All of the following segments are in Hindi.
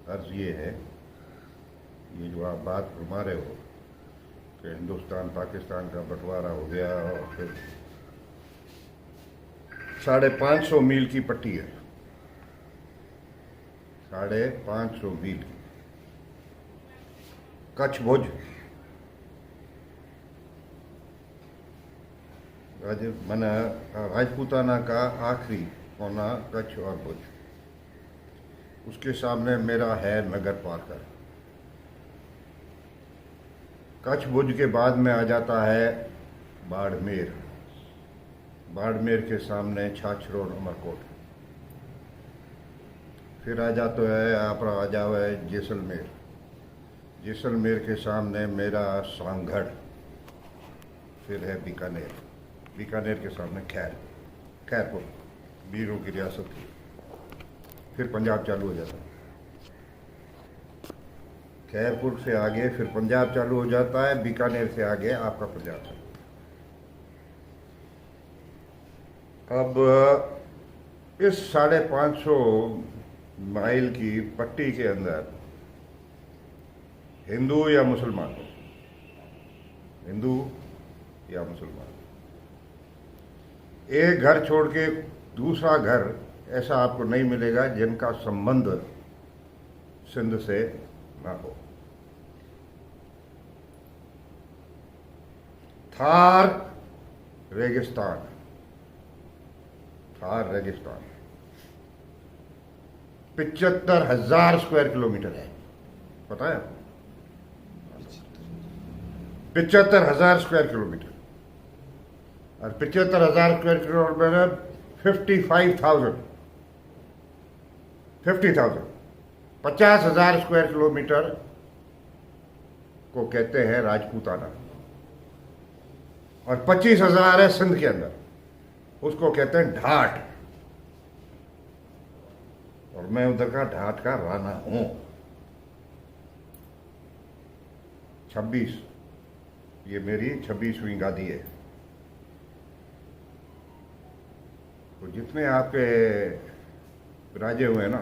अर्ज ये है, ये जो आप बात फरमा रहे हो कि हिंदुस्तान पाकिस्तान का बंटवारा हो गया और फिर 550 मील की पट्टी है, 550 मील की कच्छ भुज मैंने राजपूताना का आखिरी कोना कच्छ और भुज, उसके सामने मेरा है नगर पार्कर। कच्छ भुज के बाद में आ जाता है बाड़मेर, बाड़मेर के सामने छाछरोड अमरकोट, फिर आ जाता है आप आ जाओ है जैसलमेर, जैसलमेर के सामने मेरा सांगढ़, फिर है बीकानेर, बीकानेर के सामने खैरपुर, वीरों की रियासत की, फिर पंजाब चालू हो जाता है। खैरपुर से आगे फिर पंजाब चालू हो जाता है, बीकानेर से आगे आपका पंजाब है। अब इस 550 माइल की पट्टी के अंदर हिंदू या मुसलमान, हिंदू या मुसलमान, एक घर छोड़ के दूसरा घर ऐसा आपको नहीं मिलेगा जिनका संबंध सिंध से ना हो। थार रेगिस्तान, थार रेगिस्तान 75,000 स्क्वायर किलोमीटर है, पता है? 75,000 स्क्वायर किलोमीटर, और 75,000 स्क्वायर किलोमीटर 50,000 50,000 स्क्वायर किलोमीटर को कहते हैं राजपूताना, और 25,000 है सिंध के अंदर, उसको कहते हैं ढाट, और मैं उधर का ढाट का राणा हूं। 26, ये मेरी 26वीं गादी है। तो जितने आपके राजे हुए ना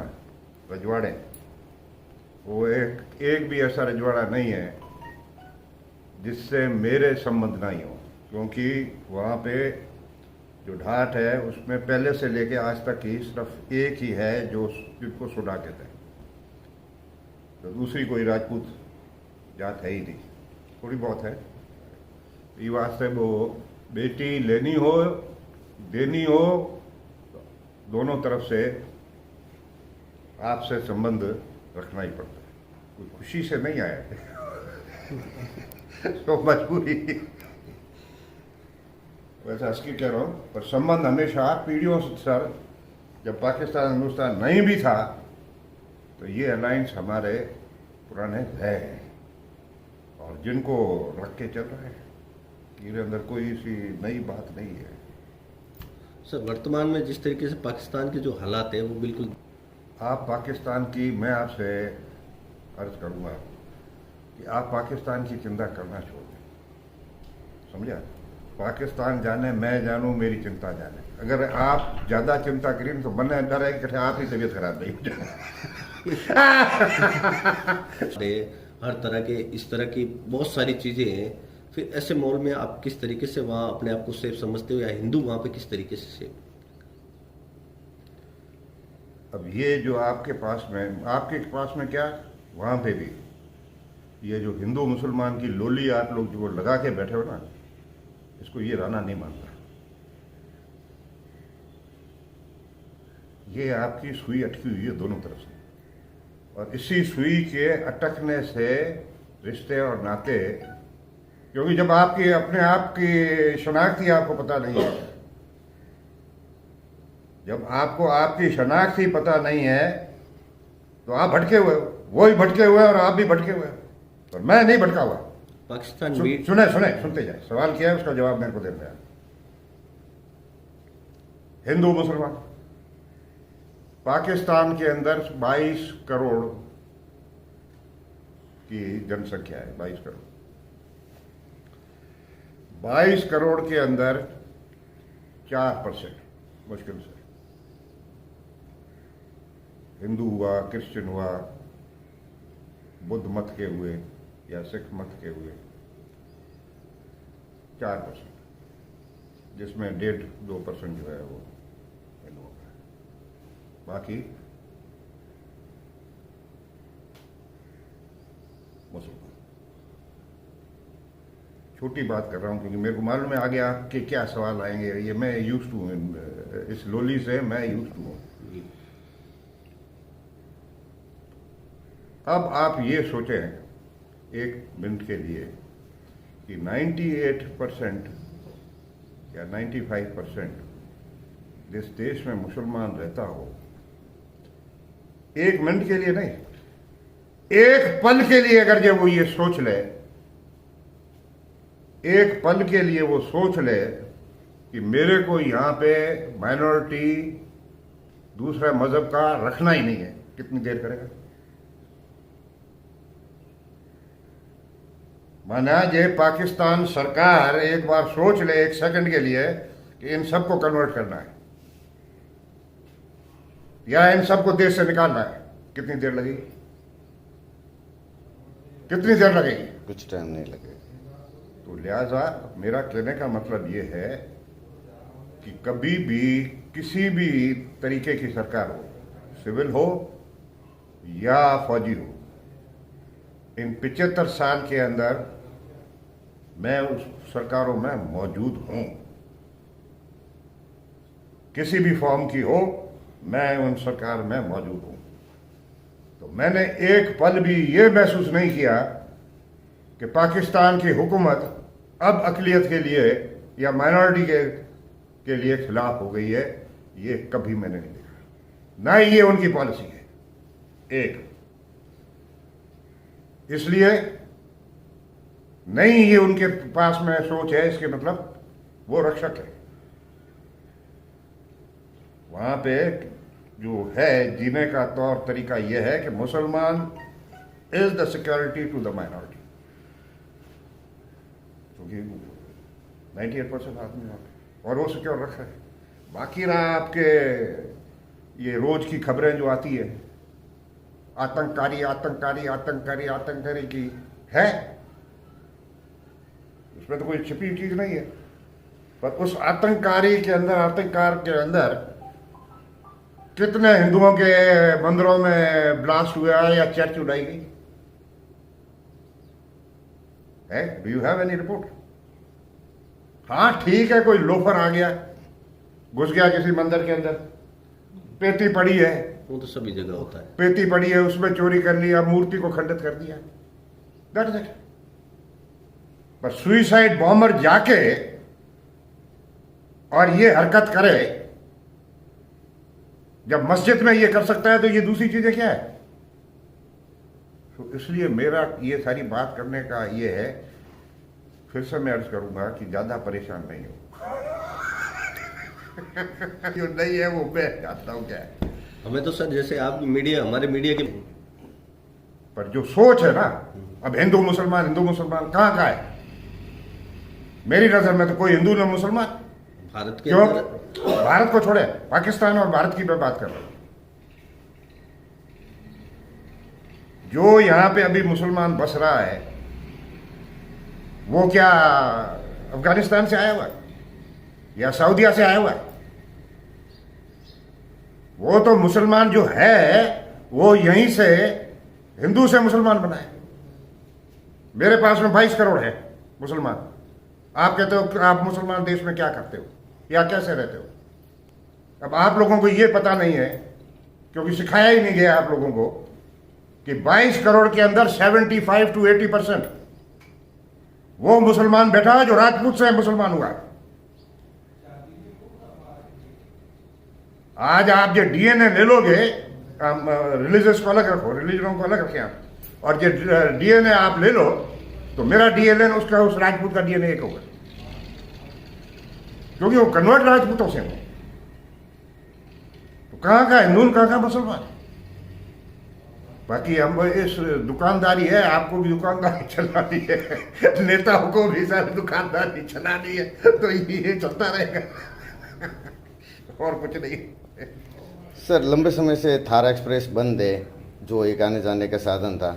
रजवाड़े, वो एक भी ऐसा रजवाड़ा नहीं है जिससे मेरे संबंध नहीं हो, क्योंकि वहाँ पे जो ढाट है उसमें पहले से लेके आज तक ही सिर्फ एक ही है जो जिसको सुडा कहते हैं, तो दूसरी कोई राजपूत जात है ही नहीं, थोड़ी बहुत है। ये वास्ते वो बेटी लेनी हो देनी हो, दोनों तरफ से आपसे संबंध रखना ही पड़ता है, कोई खुशी से नहीं आया है तो मजबूरी। वैसा इसकी कह रहा हूँ, पर संबंध हमेशा पीढ़ियों से, सर जब पाकिस्तान हिंदुस्तान नहीं भी था तो ये अलायंस हमारे पुराने रहे हैं और जिनको रख के चल रहे हैं, मेरे अंदर कोई सी नई बात नहीं है। सर वर्तमान में जिस तरीके से पाकिस्तान के जो हालात है वो बिल्कुल, आप पाकिस्तान की, मैं आपसे अर्ज करूंगा कि आप पाकिस्तान की चिंता करना छोड़ दें, समझा? पाकिस्तान जाने, मैं जानूं, मेरी चिंता जाने। अगर आप ज़्यादा चिंता करें तो बने डर है कि आप ही तबीयत खराब नहीं हो जाए। हर तरह के इस तरह की बहुत सारी चीज़ें हैं, फिर ऐसे माहौल में आप किस तरीके से वहाँ अपने आप को सेफ समझते हो, या हिंदू वहाँ पे किस तरीके से सेफ? अब ये जो आपके पास में क्या, वहाँ पे भी ये जो हिंदू मुसलमान की लोली आप लोग जो लगा के बैठे हो ना, इसको ये राणा नहीं मानता। ये आपकी सुई अटकी हुई है दोनों तरफ से, और इसी सुई के अटकने से रिश्ते और नाते, क्योंकि जब आपकी अपने आप की शनाख्त ही आपको पता नहीं है, जब आपको आपकी शनाख्त ही पता नहीं है तो आप भटके हुए हो, वो ही भटके हुए और आप भी भटके हुए हो, और मैं नहीं भटका हुआ। पाकिस्तान सुनते जाए, सवाल किया है उसका जवाब मेरे को देना है। हिंदू मुसलमान, पाकिस्तान के अंदर 22 करोड़ की जनसंख्या है, 22 करोड़। 22 करोड़ के अंदर 4% मुश्किल से हिंदू हुआ, क्रिश्चियन हुआ, बुद्ध मत के हुए या सिख मत के हुए 4%, जिसमें 1.5-2% जो है वो हिंदुओं का है। बाकी मुसलमान। छोटी बात कर रहा हूँ क्योंकि मेरे को मालूम है आगे आपके क्या सवाल आएंगे, ये मैं यूज टू हूँ, इस लोली से मैं यूज टू हूँ। अब आप ये सोचें एक मिनट के लिए कि 98% या 95% जिस देश में मुसलमान रहता हो, एक मिनट के लिए नहीं, एक पल के लिए अगर जब वो ये सोच ले, एक पल के लिए वो सोच ले कि मेरे को यहां पे माइनॉरिटी दूसरा मजहब का रखना ही नहीं है, कितनी देर करेगा? माना जे पाकिस्तान सरकार एक बार सोच ले एक सेकंड के लिए कि इन सबको कन्वर्ट करना है या इन सबको देश से निकालना है, कितनी देर लगेगी? कितनी देर लगेगी? कुछ टाइम नहीं लगेगा। तो लिहाजा मेरा कहने का मतलब ये है कि कभी भी किसी भी तरीके की सरकार हो, सिविल हो या फौजी हो, इन 75 साल के अंदर मैं उस सरकारों में मौजूद हूं, किसी भी फॉर्म की हो, मैं उन सरकार में मौजूद हूं। तो मैंने एक पल भी ये महसूस नहीं किया कि पाकिस्तान की हुकूमत अब अक़लियत के लिए या माइनॉरिटी के लिए खिलाफ हो गई है, ये कभी मैंने नहीं देखा, ना ही ये उनकी पॉलिसी है। एक इसलिए नहीं ये उनके पास में सोच है, इसके मतलब वो रक्षक है। वहां पे जो है जीने का तौर तरीका यह है कि मुसलमान is the security to the minority, क्योंकि 98% आदमी वहां पे और वो सिक्योर रखा है। बाकी रहा आपके ये रोज की खबरें जो आती है आतंककारी आतंककारी आतंककारी आतंककारी की है, उसमें तो कोई छिपी चीज नहीं है, पर उस आतंककारी के अंदर, आतंककार के अंदर कितने हिंदुओं के मंदिरों में ब्लास्ट हुआ या चर्च उड़ाई गई है? Do you have any report? हाँ ठीक है, कोई लोफर आ गया, घुस गया किसी मंदिर के अंदर, पेटी पड़ी है, वो तो सभी जगह होता है, पेटी पड़ी है, उसमें चोरी कर लिया, मूर्ति को खंडित कर दिया, दैट इज इट। पर सुइसाइड बॉम्बर जाके और ये हरकत करे, जब मस्जिद में ये कर सकता है तो ये दूसरी चीजें क्या है? तो इसलिए मेरा ये सारी बात करने का ये है, फिर से मैं अर्ज करूंगा कि ज्यादा परेशान नहीं हो। जो नहीं है वो मैं जानता हूं क्या है। हमें तो सर जैसे आप मीडिया, हमारे मीडिया के पर जो सोच है ना, अब हिंदू मुसलमान कहाँ का है? मेरी नजर में तो कोई हिंदू ना मुसलमान। भारत के क्यों? अंदर भारत को छोड़े, पाकिस्तान और भारत की मैं बात कर रहा हूं। जो यहां पे अभी मुसलमान बस रहा है वो क्या अफगानिस्तान से आया हुआ है या सऊदीया से आया हुआ है? वो तो मुसलमान जो है वो यहीं से हिंदू से मुसलमान बना है। मेरे पास में 22 करोड़ है मुसलमान। आप कहते हो कि आप मुसलमान देश में क्या करते हो या कैसे रहते हो? अब आप लोगों को ये पता नहीं है, क्योंकि सिखाया ही नहीं गया आप लोगों को कि 22 करोड़ के अंदर 75 to 80% वो मुसलमान बैठा है जो राजपूत से मुसलमान हुआ है। आज आप जो डीएनए ले लोगे, रिलीजियस को अलग रखो, रिलीजनों को अलग रखें आप, और जो डीएनए आप ले लो तो मेरा डीएनए उसका उस राजपूत का डीएनए एक होगा, क्योंकि वो कन्वर्ट राजपूतों से हो। तो कहां का हिंदू, कहां का मुसलमान? बाकी हम इस दुकानदारी है, आपको भी दुकानदारी चलानी है, नेताओं को भी सारी दुकानदारी चलानी है, तो ये चलता रहेगा और कुछ नहीं। सर लंबे समय से थार एक्सप्रेस बंद है, जो एक आने जाने का साधन था,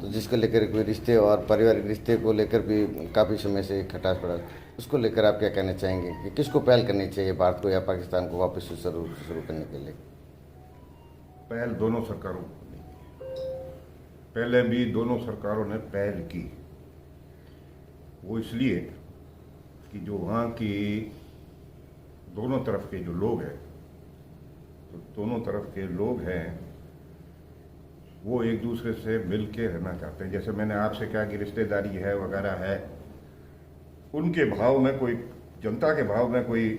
तो जिसको लेकर कोई रिश्ते और पारिवारिक रिश्ते को लेकर भी काफ़ी समय से खटास पड़ा, उसको लेकर आप क्या कहना चाहेंगे कि किसको पहल करनी चाहिए, भारत को या पाकिस्तान को वापस से शुरू करने के लिए? पहल दोनों सरकारों को करनी चाहिए। पहले भी दोनों सरकारों ने पहल की। वो इसलिए कि जो वहाँ की दोनों तरफ के जो लोग हैं, तो दोनों तरफ के लोग हैं, वो एक दूसरे से मिल के रहना चाहते हैं। जैसे मैंने आपसे कहा कि रिश्तेदारी है वगैरह है, उनके भाव में कोई, जनता के भाव में कोई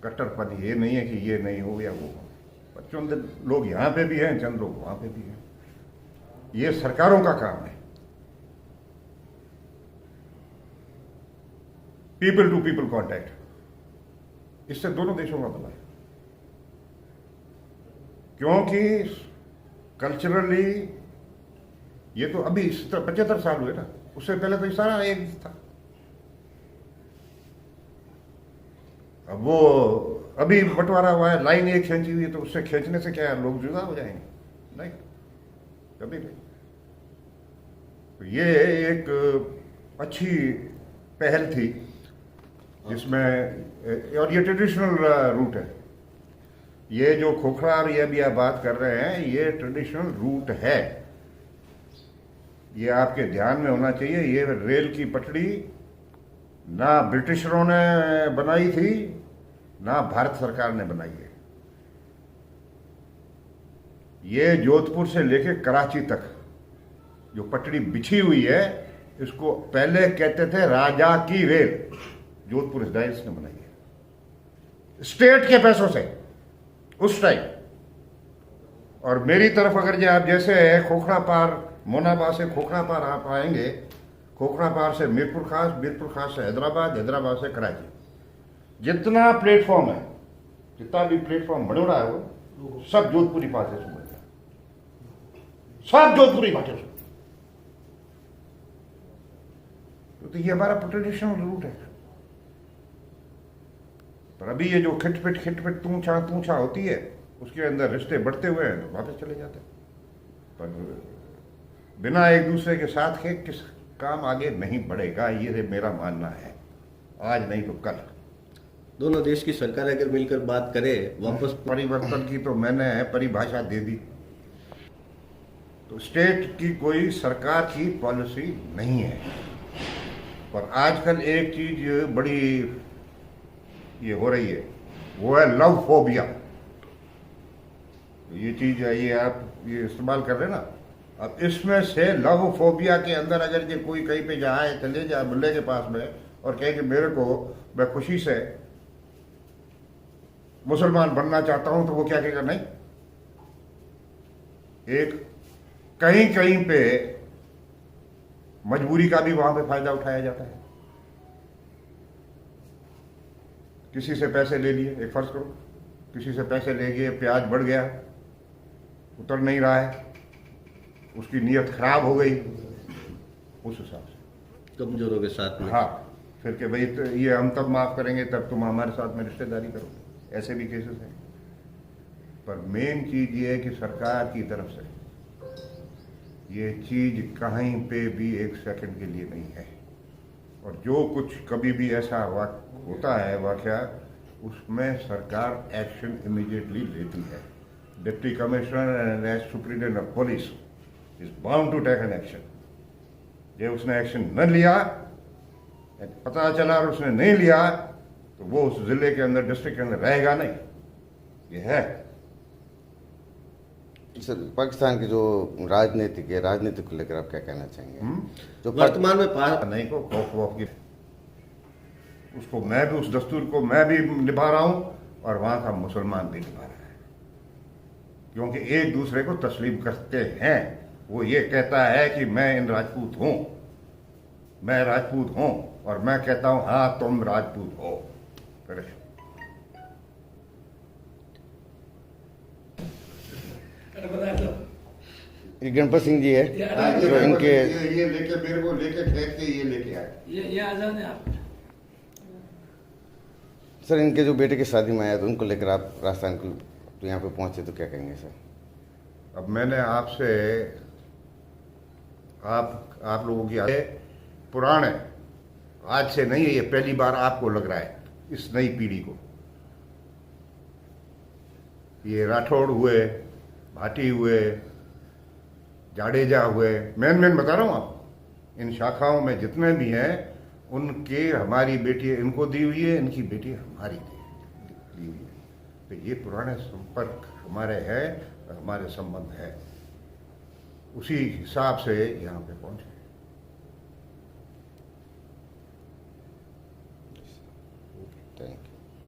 कट्टरपन ये नहीं है कि ये नहीं हो या वो हो। पर चंद लोग यहाँ पे भी हैं, चंद लोग वहाँ पे भी हैं। ये सरकारों का काम है। पीपल टू पीपल कांटेक्ट, इससे दोनों देशों का भला है। क्योंकि कल्चरली ये तो अभी 75 साल हुए ना, उससे पहले तो ये सारा एक था। अब वो अभी बंटवारा हुआ है, लाइन एक खींची हुई है, तो उससे खींचने से क्या लोग जुदा हो जाएंगे? नहीं, कभी नहीं। तो ये एक अच्छी पहल थी जिसमें, और ये ट्रेडिशनल रूट है। ये जो खोखला और ये अभी आप बात कर रहे हैं, ये ट्रेडिशनल रूट है। ये आपके ध्यान में होना चाहिए। ये रेल की पटड़ी ना ब्रिटिशरों ने बनाई थी, ना भारत सरकार ने बनाई है। ये जोधपुर से लेकर कराची तक जो पटड़ी बिछी हुई है, इसको पहले कहते थे राजा की रेल। जोधपुर डाइस ने बनाई है स्टेट के पैसों से उस टाइम। और मेरी तरफ अगर जो आप जैसे खोखरा पार, मोनाबाद से खोखरा पार आप आएंगे, खोखरा पार से मीरपुर खास से हैदराबाद, हैदराबाद से कराची, जितना प्लेटफॉर्म है, जितना भी प्लेटफॉर्म बड़ोड़ा है, वो सब जोधपुरी भाषा से बना, सब जोधपुरी भाषा से। तो ये हमारा ट्रेडिशनल रूट है। पर अभी ये जो खिटपिट तूछा होती है, उसके अंदर रिश्ते बढ़ते हुए हैं, तो वापस चले जाते हैं। पर बिना एक दूसरे के साथ के किस काम आगे नहीं बढ़ेगा, ये मेरा मानना है। आज नहीं तो कल दोनों देश की सरकार अगर मिलकर बात करे वापस परिवर्तन की, तो मैंने परिभाषा दे दी। तो स्टेट की कोई सरकार की पॉलिसी नहीं है। पर आजकल एक चीज बड़ी ये हो रही है, वो है लव फोबिया। ये चीज है, ये आप ये इस्तेमाल कर रहे हैं ना। अब इसमें से लव फोबिया के अंदर अगर ये कोई कहीं पे जाए, चले जाए मुल्ले के पास में और कहे कि मेरे को, मैं खुशी से मुसलमान बनना चाहता हूं, तो वो क्या कहेगा? नहीं। एक कहीं कहीं पे मजबूरी का भी वहां पे फायदा उठाया जाता है। किसी से पैसे ले लिए, एक फर्ज करो, किसी से पैसे ले गए, प्याज बढ़ गया, उतर नहीं रहा है, उसकी नीयत खराब हो गई, उस हिसाब से कमजोरों के साथ में, हाँ, फिर के भाई तो ये हम तब माफ करेंगे तब तुम हमारे साथ में रिश्तेदारी करो। ऐसे भी केसेस हैं। पर मेन चीज ये है कि सरकार की तरफ से ये चीज कहीं पे भी एक सेकंड के लिए नहीं है। और जो कुछ कभी भी ऐसा होता है वाकया, उसमें सरकार एक्शन इमीडिएटली लेती है। Deputy commissioner and superintendent of police is bound to take an action. जब उसने एक्शन न लिया, पता चला और उसने नहीं लिया, तो वो उस जिले के अंदर, डिस्ट्रिक्ट के अंदर रहेगा नहीं। ये है सर पाकिस्तान की जो राजनीतिक है, राजनीति को लेकर आप क्या कहना चाहेंगे? जो वर्तमान में नहीं को खौफ वौफ की, उसको मैं भी, उस दस्तूर को मैं भी निभा रहा हूं और वहां का मुसलमान भी निभा रहा है। क्योंकि एक दूसरे को तस्लीम करते हैं। वो ये कहता है कि मैं इन राजपूत हूं, मैं राजपूत हूं, और मैं कहता हूं हाँ तुम राजपूत हो। फिर ये गणपत सिंह जी है, जो इनके ये लेके मेरे को लेके फेंक के ये लेके आए। ये आ जाने आप। सर इनके जो बेटे की शादी में आया, तो उनको लेकर आप राजस्थान को तो यहाँ पे पहुँचे तो क्या कहेंगे सर? अब मैंने आपसे आप लोगों की पुराण है, आज से नहीं है, ये पहली बार आपको लग रहा है इस नई पीढ़ी को। ये राठौड़ हुए, भाटी हुए, जाडेजा हुए, मैं बता रहा हूँ आपको, इन शाखाओं में जितने भी हैं उनके हमारी बेटी इनको दी हुई है, इनकी बेटी हमारी दी हुई है। तो ये पुराने संपर्क हमारे हैं, हमारे संबंध है, उसी हिसाब से यहाँ पे पहुंचे। Thank you.